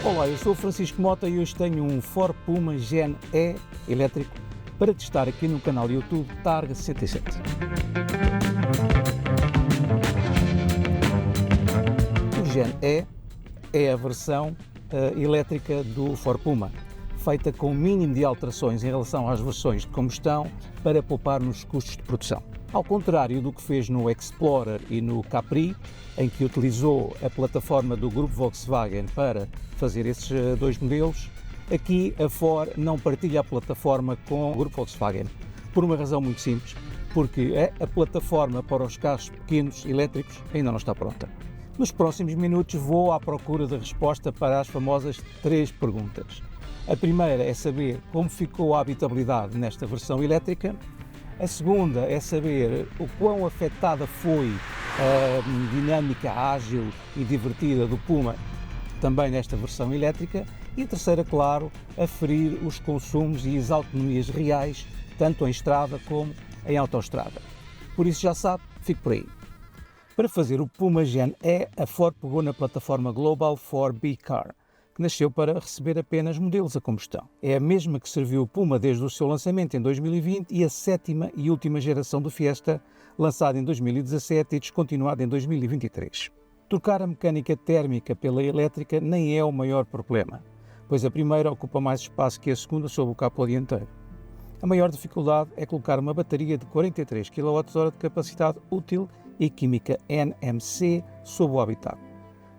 Olá, eu sou o Francisco Mota e hoje tenho um Ford Puma Gen E elétrico para testar aqui no canal YouTube Targa 67. O Gen E é a versão elétrica do Ford Puma, feita com o mínimo de alterações em relação às versões de combustão para poupar nos custos de produção. Ao contrário do que fez no Explorer e no Capri, em que utilizou a plataforma do grupo Volkswagen para fazer esses dois modelos, aqui a Ford não partilha a plataforma com o grupo Volkswagen, por uma razão muito simples, porque a plataforma para os carros pequenos elétricos ainda não está pronta. Nos próximos minutos vou à procura de resposta para as famosas 3 perguntas. A primeira é saber como ficou a habitabilidade nesta versão elétrica. A segunda é saber o quão afetada foi a dinâmica ágil e divertida do Puma também nesta versão elétrica. E a terceira, claro, aferir os consumos e as autonomias reais, tanto em estrada como em autoestrada. Por isso já sabe, fique por aí. Para fazer o Puma Gen E, a Ford pegou na plataforma Global for B-Car, que nasceu para receber apenas modelos a combustão. É a mesma que serviu o Puma desde o seu lançamento em 2020 e a 7ª e última geração do Fiesta, lançada em 2017 e descontinuada em 2023. Trocar a mecânica térmica pela elétrica nem é o maior problema, pois a primeira ocupa mais espaço que a segunda sob o capô dianteiro. A maior dificuldade é colocar uma bateria de 43 kWh de capacidade útil e química NMC sob o habitáculo.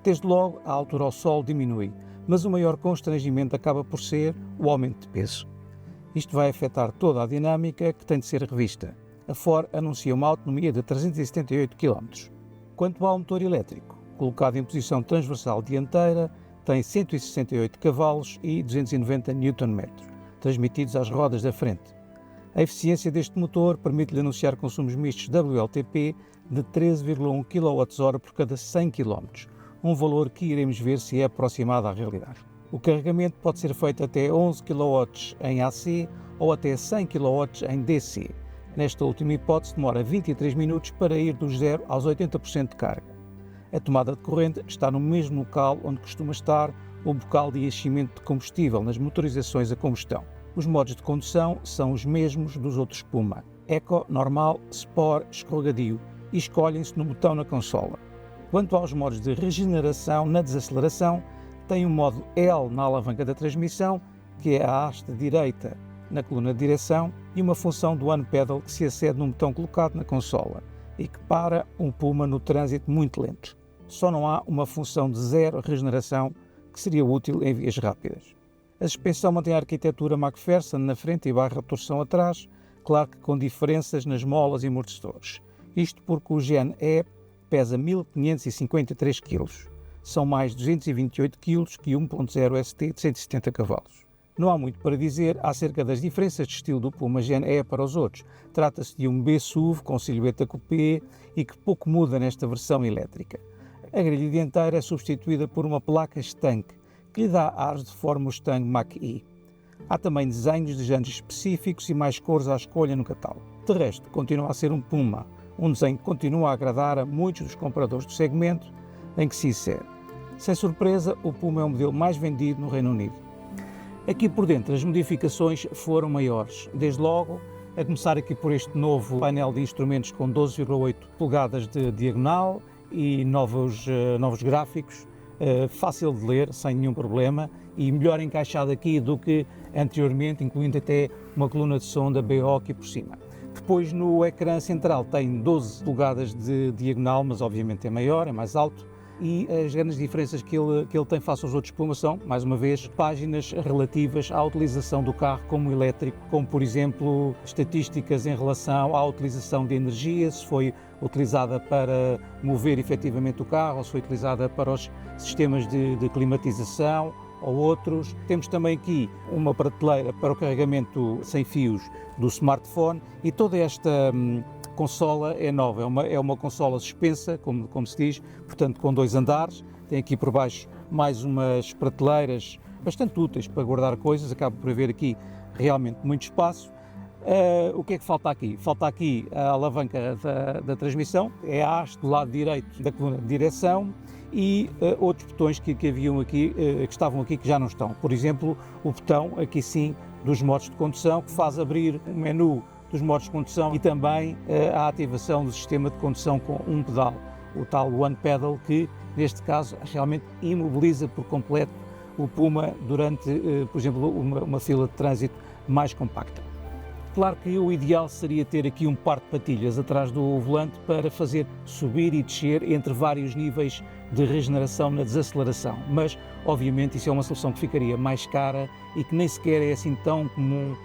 Desde logo, a altura ao solo diminui, mas o maior constrangimento acaba por ser o aumento de peso. Isto vai afetar toda a dinâmica que tem de ser revista. A Ford anuncia uma autonomia de 378 km. Quanto ao motor elétrico, colocado em posição transversal dianteira, tem 168 cavalos e 290 Nm, transmitidos às rodas da frente. A eficiência deste motor permite-lhe anunciar consumos mistos WLTP de 13,1 kWh por cada 100 km, um valor que iremos ver se é aproximado à realidade. O carregamento pode ser feito até 11 kW em AC ou até 100 kW em DC. Nesta última hipótese demora 23 minutos para ir do 0 aos 80% de carga. A tomada de corrente está no mesmo local onde costuma estar o bocal de enchimento de combustível nas motorizações a combustão. Os modos de condução são os mesmos dos outros Puma: Eco, Normal, Sport, Escorregadio, e escolhem-se no botão na consola. Quanto aos modos de regeneração na desaceleração, tem o modo L na alavanca da transmissão, que é a haste direita na coluna de direção, e uma função do One Pedal que se acede num botão colocado na consola e que para um Puma no trânsito muito lento. Só não há uma função de zero regeneração, que seria útil em vias rápidas. A suspensão mantém a arquitetura McPherson na frente e barra de torção atrás, claro que com diferenças nas molas e amortecedores. Isto porque o Gen E pesa 1553 kg. São mais 228 kg que o 1.0 ST de 170 cavalos. Não há muito para dizer acerca das diferenças de estilo do Puma Gen E para os outros. Trata-se de um B-SUV com silhueta coupé e que pouco muda nesta versão elétrica. A grelha dianteira é substituída por uma placa estanque, que lhe dá ares de Ford Mustang Mach-E. Há também desenhos de jantes específicos e mais cores à escolha no catálogo. De resto, continua a ser um Puma, um desenho que continua a agradar a muitos dos compradores do segmento em que se insere. Sem surpresa, o Puma é o modelo mais vendido no Reino Unido. Aqui por dentro as modificações foram maiores, desde logo a começar aqui por este novo painel de instrumentos com 12,8 polegadas de diagonal e novos gráficos, fácil de ler, sem nenhum problema, e melhor encaixado aqui do que anteriormente, incluindo até uma coluna de som da BO aqui por cima. Depois no ecrã central tem 12 polegadas de diagonal, mas obviamente é maior, é mais alto, e as grandes diferenças que ele tem face aos outros Puma são, mais uma vez, páginas relativas à utilização do carro como elétrico, como por exemplo estatísticas em relação à utilização de energia, se foi utilizada para mover efetivamente o carro ou se foi utilizada para os sistemas de climatização ou outros. Temos também aqui uma prateleira para o carregamento sem fios do smartphone e toda esta consola é nova, é uma consola suspensa, como se diz, portanto com 2 andares, tem aqui por baixo mais umas prateleiras bastante úteis para guardar coisas, acaba por haver aqui realmente muito espaço. O que é que falta aqui? Falta aqui a alavanca da transmissão, é a haste do lado direito da coluna de direção e outros botões que haviam aqui, que estavam aqui, que já não estão. Por exemplo, o botão, aqui sim, dos modos de condução, que faz abrir o menu dos modos de condução e também a ativação do sistema de condução com um pedal, o tal One Pedal, que neste caso realmente imobiliza por completo o Puma durante, por exemplo, uma fila de trânsito mais compacta. Claro que o ideal seria ter aqui um par de patilhas atrás do volante para fazer subir e descer entre vários níveis de regeneração na desaceleração, mas obviamente isso é uma solução que ficaria mais cara e que nem sequer é assim tão comum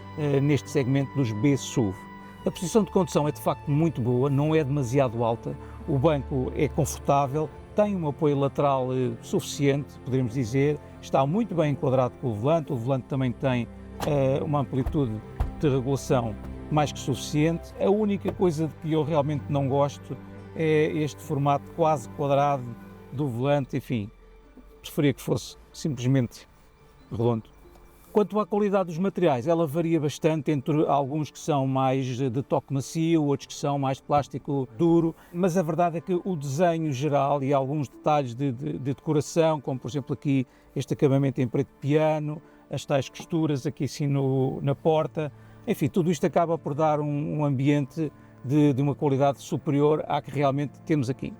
neste segmento dos B-SUV. A posição de condução é de facto muito boa, não é demasiado alta, o banco é confortável, tem um apoio lateral suficiente, poderíamos dizer, está muito bem enquadrado com o volante também tem uma amplitude de regulação mais que suficiente. A única coisa de que eu realmente não gosto é este formato quase quadrado do volante, enfim, preferia que fosse simplesmente redondo. Quanto à qualidade dos materiais, ela varia bastante entre alguns que são mais de toque macio, outros que são mais de plástico duro, mas a verdade é que o desenho geral e alguns detalhes de decoração, como por exemplo aqui este acabamento em preto piano, as tais costuras aqui assim na porta, enfim, tudo isto acaba por dar um ambiente de uma qualidade superior à que realmente temos aqui.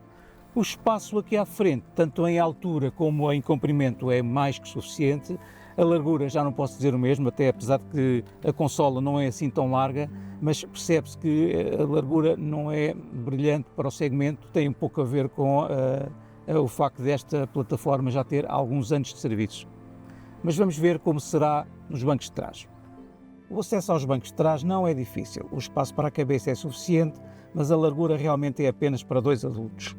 O espaço aqui à frente, tanto em altura como em comprimento, é mais que suficiente. A largura já não posso dizer o mesmo, até apesar de que a consola não é assim tão larga, mas percebe-se que a largura não é brilhante para o segmento, tem um pouco a ver com o facto desta plataforma já ter alguns anos de serviço. Mas vamos ver como será nos bancos de trás. O acesso aos bancos de trás não é difícil, o espaço para a cabeça é suficiente, mas a largura realmente é apenas para 2 adultos.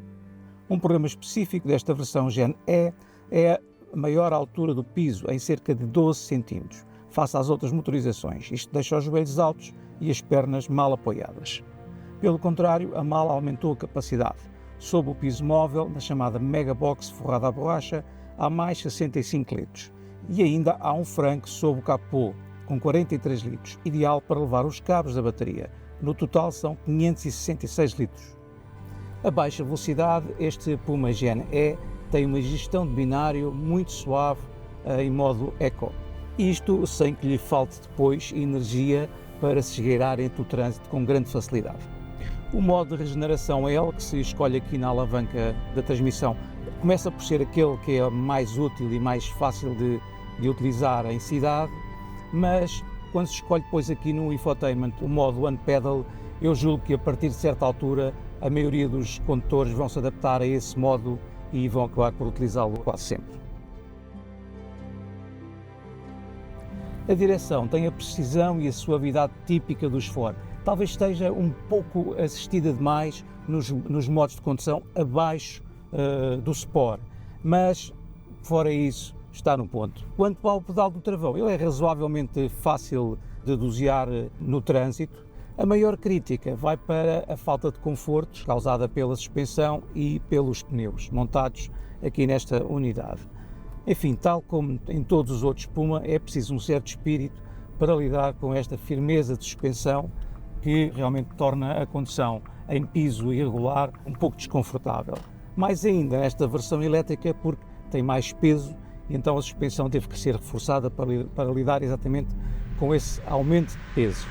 Um problema específico desta versão Gen E é a maior altura do piso, em cerca de 12 cm, face às outras motorizações. Isto deixa os joelhos altos e as pernas mal apoiadas. Pelo contrário, a mala aumentou a capacidade. Sob o piso móvel, na chamada Mega Box forrada a borracha, há mais 65 litros. E ainda há um franco sob o capô, com 43 litros, ideal para levar os cabos da bateria. No total são 566 litros. A baixa velocidade, este Puma Gen E tem uma gestão de binário muito suave em modo Eco. Isto sem que lhe falte depois energia para se esgueirar entre o trânsito com grande facilidade. O modo de regeneração L, que se escolhe aqui na alavanca da transmissão, começa por ser aquele que é mais útil e mais fácil de utilizar em cidade, mas quando se escolhe depois aqui no infotainment o modo One Pedal, eu julgo que a partir de certa altura a maioria dos condutores vão se adaptar a esse modo e vão acabar por utilizá-lo quase sempre. A direção tem a precisão e a suavidade típica dos Ford. Talvez esteja um pouco assistida demais nos modos de condução abaixo do Sport, mas fora isso está no ponto. Quanto ao pedal do travão, ele é razoavelmente fácil de dosear no trânsito. A maior crítica vai para a falta de conforto causada pela suspensão e pelos pneus montados aqui nesta unidade. Enfim, tal como em todos os outros Puma, é preciso um certo espírito para lidar com esta firmeza de suspensão que realmente torna a condução em piso irregular um pouco desconfortável. Mais ainda nesta versão elétrica porque tem mais peso e então a suspensão teve que ser reforçada para lidar exatamente com esse aumento de peso.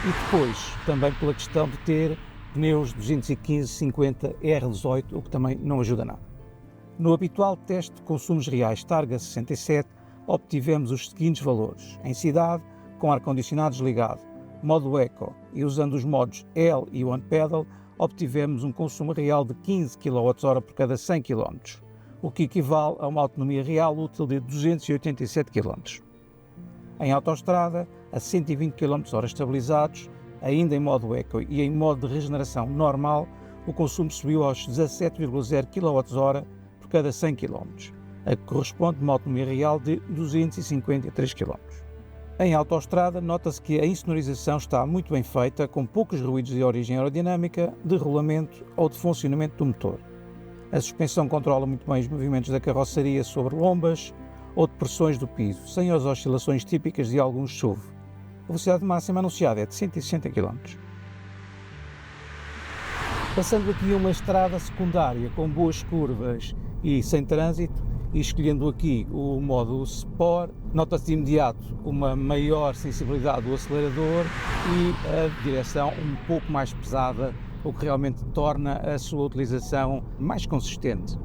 E depois, também pela questão de ter pneus 215/50 R18, o que também não ajuda nada. No habitual teste de consumos reais Targa 67, obtivemos os seguintes valores. Em cidade, com ar-condicionado desligado, modo Eco e usando os modos L e One Pedal, obtivemos um consumo real de 15 kWh por cada 100 km, o que equivale a uma autonomia real útil de 287 km. Em autoestrada, a 120 km/h estabilizados, ainda em modo Eco e em modo de regeneração normal, o consumo subiu aos 17,0 kWh por cada 100 km, a que corresponde a uma autonomia real de 253 km. Em autoestrada, nota-se que a insonorização está muito bem feita, com poucos ruídos de origem aerodinâmica, de rolamento ou de funcionamento do motor. A suspensão controla muito bem os movimentos da carroceria sobre lombas ou de pressões do piso, sem as oscilações típicas de alguns SUV. A velocidade máxima anunciada é de 160 km. Passando aqui uma estrada secundária com boas curvas e sem trânsito, e escolhendo aqui o modo Sport, nota-se de imediato uma maior sensibilidade do acelerador e a direção um pouco mais pesada, o que realmente torna a sua utilização mais consistente.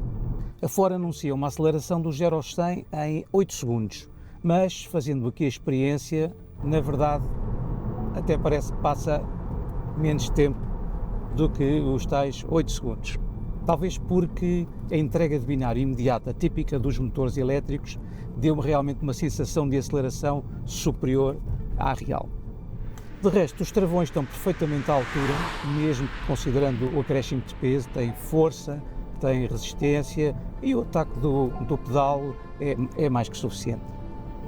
A Ford anuncia uma aceleração do 0 aos 100 em 8 segundos, mas fazendo aqui a experiência, na verdade, até parece que passa menos tempo do que os tais 8 segundos. Talvez porque a entrega de binário imediata, típica dos motores elétricos, deu-me realmente uma sensação de aceleração superior à real. De resto, os travões estão perfeitamente à altura, mesmo considerando o acréscimo de peso, tem força, tem resistência e o ataque do pedal é mais que suficiente.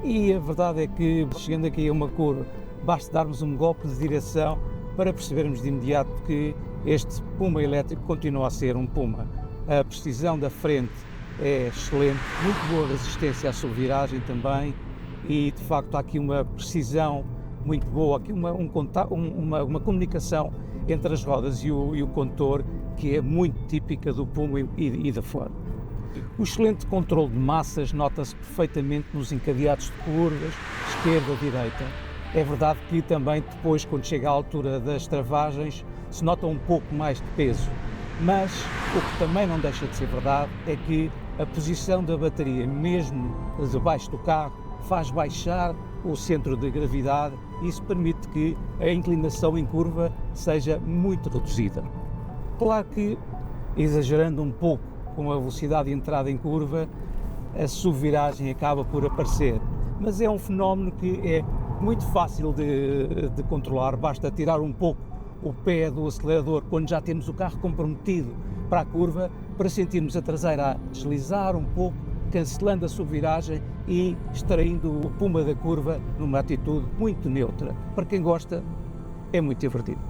E a verdade é que, chegando aqui a uma curva, basta darmos um golpe de direção para percebermos de imediato que este Puma elétrico continua a ser um Puma. A precisão da frente é excelente, muito boa resistência à subviragem também e de facto há aqui uma precisão muito boa, aqui uma comunicação entre as rodas e o condutor que é muito típica do Puma e da Ford. O excelente controle de massas nota-se perfeitamente nos encadeados de curvas, esquerda-direita. É verdade que também depois, quando chega à altura das travagens, se nota um pouco mais de peso, mas o que também não deixa de ser verdade é que a posição da bateria, mesmo debaixo do carro, faz baixar o centro de gravidade e isso permite que a inclinação em curva seja muito reduzida. Claro que, exagerando um pouco com a velocidade de entrada em curva, a subviragem acaba por aparecer, mas é um fenómeno que é muito fácil de controlar, basta tirar um pouco o pé do acelerador quando já temos o carro comprometido para a curva, para sentirmos a traseira a deslizar um pouco, cancelando a subviragem e extraindo o Puma da curva numa atitude muito neutra. Para quem gosta, é muito divertido.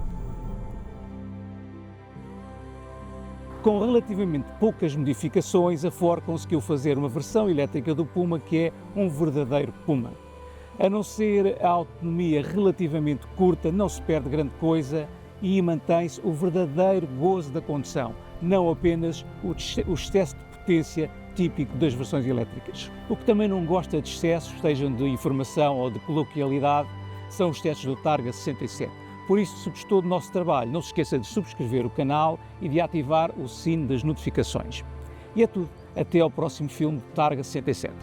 Com relativamente poucas modificações, a Ford conseguiu fazer uma versão elétrica do Puma que é um verdadeiro Puma. A não ser a autonomia relativamente curta, não se perde grande coisa e mantém-se o verdadeiro gozo da condução, não apenas o excesso de potência típico das versões elétricas. O que também não gosta de excessos, sejam de informação ou de coloquialidade, são os testes do Targa 67. Por isso, se gostou do nosso trabalho, não se esqueça de subscrever o canal e de ativar o sino das notificações. E é tudo. Até ao próximo filme do Targa 67.